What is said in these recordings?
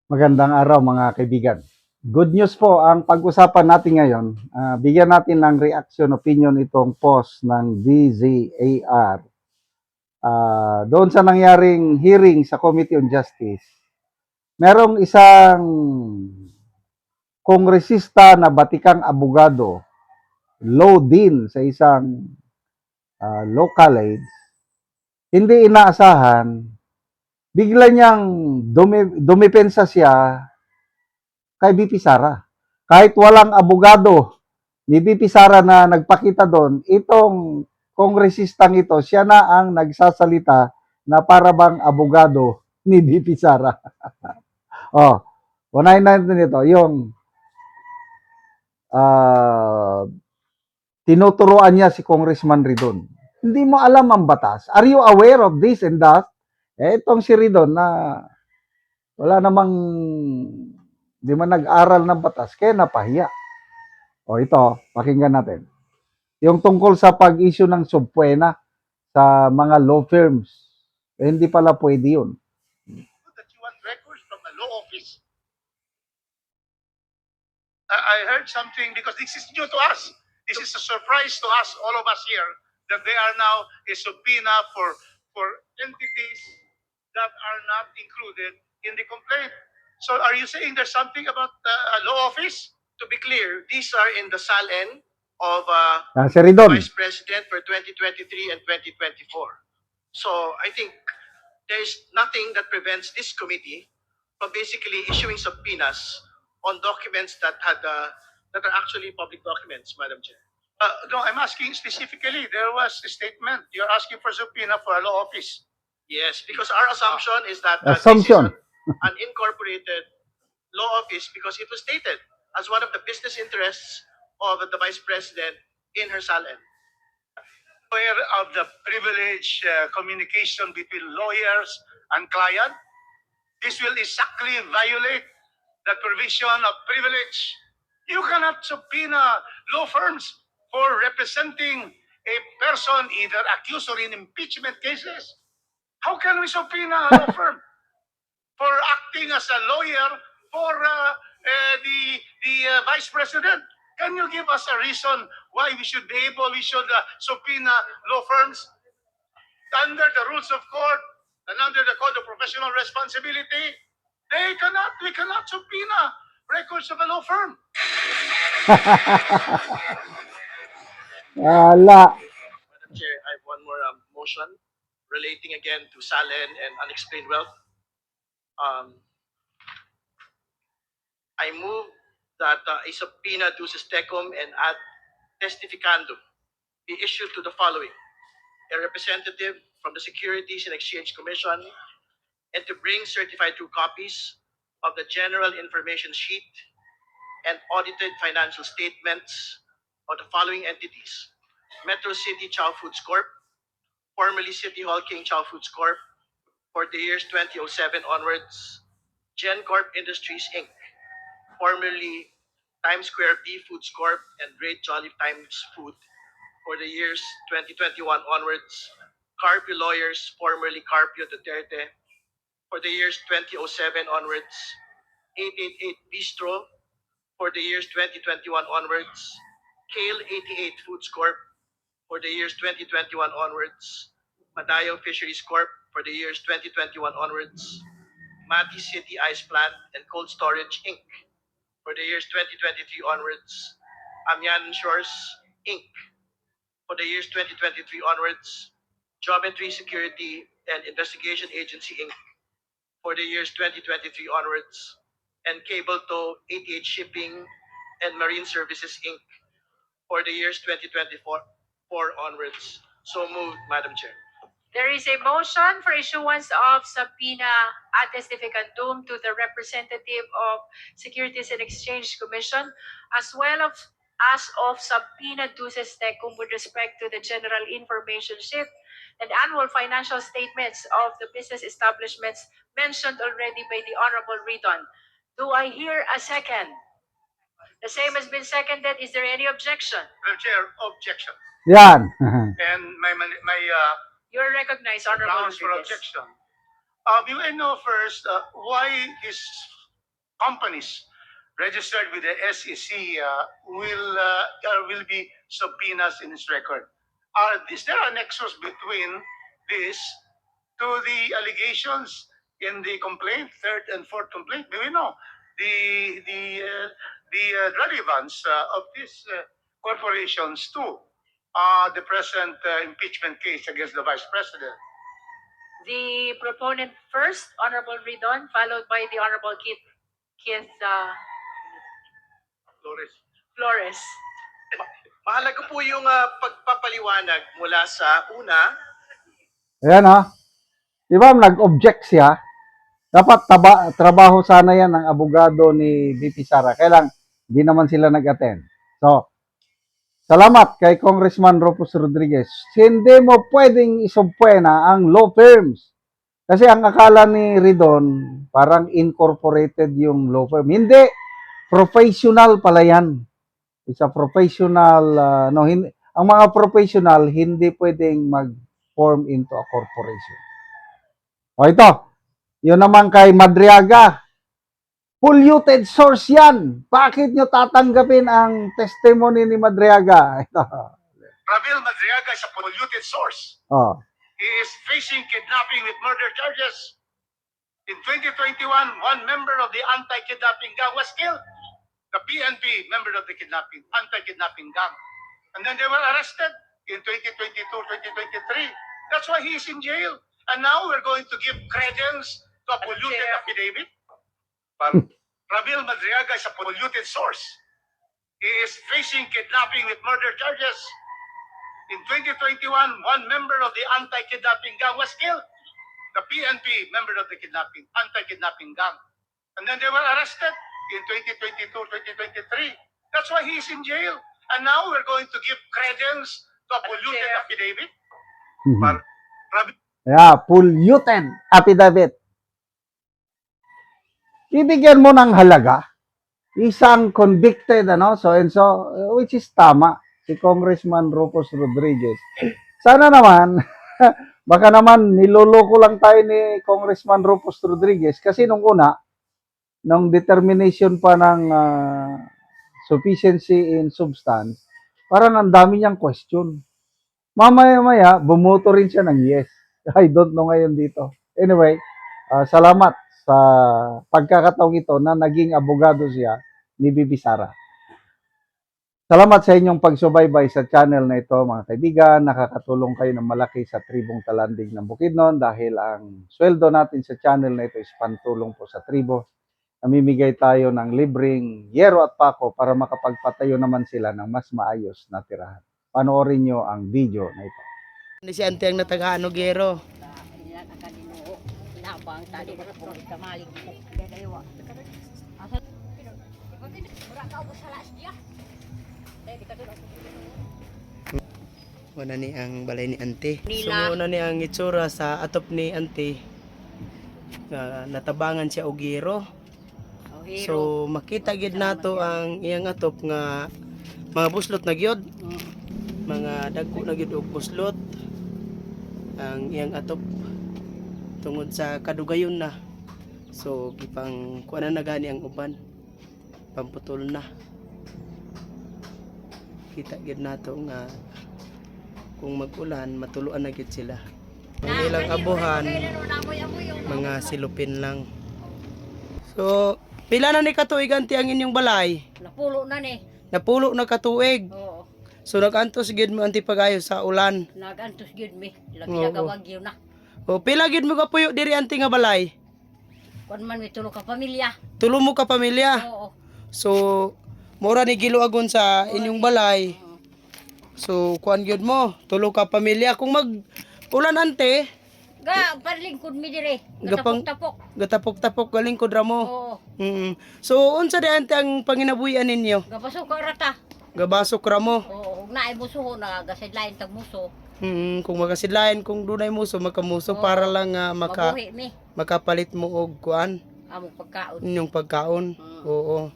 Magandang araw mga kaibigan. Good news po ang pag-usapan natin ngayon. Bigyan natin ng reaction opinion itong post ng DZAR. Doon sa nangyaring hearing sa Committee on Justice, merong isang kongresista na batikang abogado, law din sa isang law college, hindi inaasahan, bigla niyang dumipensa siya kay BP Sara. Kahit walang abogado ni BP Sara na nagpakita doon, itong kongresistang ito, siya na ang nagsasalita na para bang abogado ni BP Sara. Oh, unahin natin ito, yung uh, tinuturuan niya si Congressman Ridon. Hindi mo alam ang batas. Are you aware of this and that? Itong si Ridon na wala namang di man nag-aral ng batas, kaya napahiya. O ito, pakinggan natin. Yung tungkol sa pag-issue ng subpoena sa mga law firms. Hindi pala pwede yun. That you want records from the law office. I heard something because this is new to us. This is a surprise to us, all of us here, that they are now a subpoena for entities that are not included in the complaint. So are you saying there's something about the law office? To be clear, these are in the SALN of Si Ridon. Vice President for 2023 and 2024. So I think there's nothing that prevents this committee from basically issuing subpoenas on documents that are actually public documents, Madam Chair. No, I'm asking specifically. There was a statement. You're asking for subpoena for a law office. Yes, because our assumption is that Assumption. this is an incorporated law office because it was stated as one of the business interests of the Vice President in her SALN. Aware of the privilege communication between lawyers and client, this will exactly violate the provision of privilege. You cannot subpoena law firms for representing a person either accused or in impeachment cases. How can we subpoena a law firm for acting as a lawyer for the Vice President? Can you give us a reason why we should subpoena law firms under the rules of court and under the Code of Professional Responsibility? We cannot subpoena records of a law firm. Wala. Madam Chair, I have one more motion relating again to SALN and unexplained wealth. I move that a subpoena duces tecum and ad testificandum be issued to the following: a representative from the Securities and Exchange Commission, and to bring certified true copies of the general information sheet and audited financial statements of the following entities: Metro City Chow Foods Corp., formerly City Hall King Chow Foods Corp., for the years 2007 onwards; GenCorp Industries Inc., formerly Times Square Beef Foods Corp. and Great Jolly Times Food, for the years 2021 onwards; Carpio Lawyers, formerly Carpio Duterte, for the years 2007 onwards; 888 Bistro, for the years 2021 onwards; Kale 88 Foods Corp., for the years 2021 onwards; Madayo Fisheries Corp., for the years 2021 onwards; Mati City Ice Plant and Cold Storage Inc., for the years 2023 onwards; Amian Shores Inc., for the years 2023 onwards; Geometry Security and Investigation Agency Inc., for the years 2023 onwards; and Cable Tow 88 Shipping and Marine Services Inc., for the years 2024 onwards. So moved, Madam Chair. There is a motion for issuance of subpoena ad testificandum to the representative of Securities and Exchange Commission, as well as of subpoena duces tecum with respect to the general information sheet and annual financial statements of the business establishments mentioned already by the Honorable Ridon. Do I hear a second? The same has been seconded. Is there any objection? Madam Chair, objection. Yan. And my You're recognized, Honorable grounds for Rodriguez. objection. Will I know first why his companies registered with the SEC will be subpoenas in its record. Is there a nexus between this to the allegations in the complaint, third and fourth complaint? Do we know the relevance of these corporations to the present impeachment case against the Vice President? The proponent first, Honorable Ridon, followed by the Honorable Keith Flores. Mahalaga po yung pagpapaliwanag mula sa una. Ayan ha. Di ba nag-object siya? Dapat trabaho sana yan ng abogado ni VP Sara. Kaya lang, di naman sila nag-attend. So, salamat kay Congressman Rufus Rodriguez. Hindi mo pwedeng isumpwena ang law firms. Kasi ang akala ni Ridon, parang incorporated yung law firm. Hindi. Professional pala yan. It's a professional, ang mga professional hindi pwedeng mag-form into a corporation. O ito, yun naman kay Madriaga. Polluted source yan. Bakit nyo tatanggapin ang testimony ni Madriaga? Ito. Ravel Madriaga is a polluted source. Oh. He is facing kidnapping with murder charges. In 2021, one member of the anti-kidnapping gang was killed. The PNP member of the anti-kidnapping gang. And then they were arrested in 2022, 2023. That's why he is in jail. And now we're going to give credence to a polluted affidavit. Ravel Madriaga is a polluted source. He is facing kidnapping with murder charges. In 2021, one member of the anti-kidnapping gang was killed. The PNP member of the anti-kidnapping gang. And then they were arrested in 2022, 2023. That's why he is in jail. And now we're going to give credence to a polluted affidavit. Yeah, polluted affidavit. Ibigyan mo ng halaga isang convicted, so and so, which is tama, si Congressman Rufus Rodriguez. Sana naman, baka naman niloloko lang tayo ni Congressman Rufus Rodriguez kasi nung una, nung determination pa ng sufficiency in substance, parang ang dami niyang question. Mamaya-maya, bumoto rin siya ng yes. I don't know ngayon dito. Anyway, salamat sa pagkakataong ito na naging abogado siya ni Bibi Sara. Salamat sa inyong pagsubaybay sa channel na ito, mga kaibigan. Nakakatulong kayo ng malaki sa tribong Talandig ng Bukidnon dahil ang sweldo natin sa channel na ito is pantulong po sa tribo. Namimigay tayo ng libreng yero at pako para makapagpatayo naman sila ng mas maayos na tirahan. Panoorin nyo ang video na ito. Ni si Ante ang natagano gero. Wala ni ang balay ni Ante. Sumuuna ni ang itsura sa atop ni Ante. Natabangan siya og gero. So makita gid nato ang iyang atop nga mga buslot na gyud. Mga dagko na gyud og buslot ang iyang atop tungod sa kadugayon na. So gipang kuan na gani ang uban. Pamputol na. Kita gid nato nga kung mag-ulan matuluan na gid sila. Ang ilang abuhan mga silupin lang. So pila na ni katuig Ante ang inyong balay? Napulo na ni. Napulo na katuig. Oo. So nagantos gid mo Ante pagayo sa ulan. Nagantos gyud mi. Lagi Oo. nagawagyo na. O pila gid mo kapuyo diri Ante nga balay? Kun man mi tulo ka pamilya. Tulo mo ka pamilya. Oo. So mura ni giluagon sa inyong balay. So kuan gyud mo, tulo ka pamilya kung mag ulan Ante, Ga parlingkod mi dire. Gapang- Gatapok-tapok. gatapok-tapok galing kod ra mo. Oo. So unsa di Ante ang panginabuhian ninyo? Gapasok ka rata. Gabasok ra mo. Oo, ug naay musuho na gasidlain tag muso. Kung magasidlayan kung dunay muso makamuso Oo. para lang Mabuhi mi makapalit mo og kuan among pagkaon. inyong pagkaon. Oo.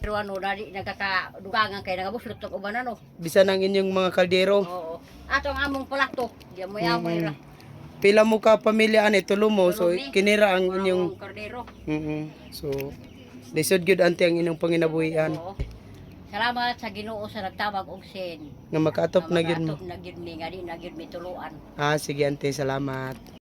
Pero ano dali nagkakadugangan kay nagabuslot og uban ano. Bisan ang inyong mga kaldero. Oo. Ato ang among plato. Di mo yamoy ra. Pila mo ka pamilya ani tulo mo so Tulo mi. kinira ang Ang inyong among kardero. So Lisod gyud ante ang inyong panginabuhian. Oo. Salamat sa Ginoo sa nagtabag og sin. Nga makaatop na gyud mo. Atop na gyud mi nga di na gyud mi tuluan. Ah, sige ante, salamat.